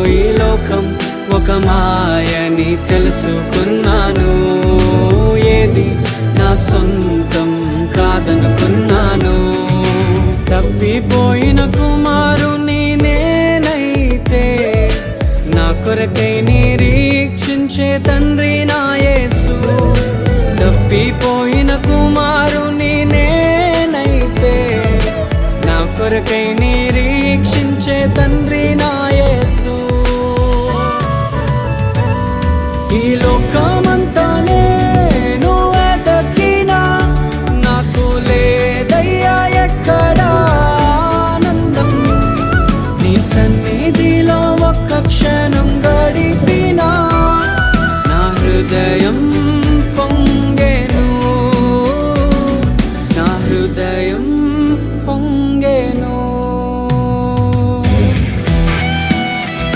ఈ లోకం ఒక మాయని తెలుసుకున్నాను. ఏది నా సొంతం కాదనుకున్నాను. తప్పిపోయిన కుమారుని నేనైతే నా కొరకై నిరీక్షించే తండ్రి నా యేసు. తప్పిపోయిన కుమారుని నేనైతే నా కొరకై నిరీక్షించే తండ్రి నా యేసు. ఈ లోకమంతా నేను వెతకినా నాకు లేదయ్యా ఎక్కడా ఆనందం. నీ సన్నిధిలో ఒక్క క్షణం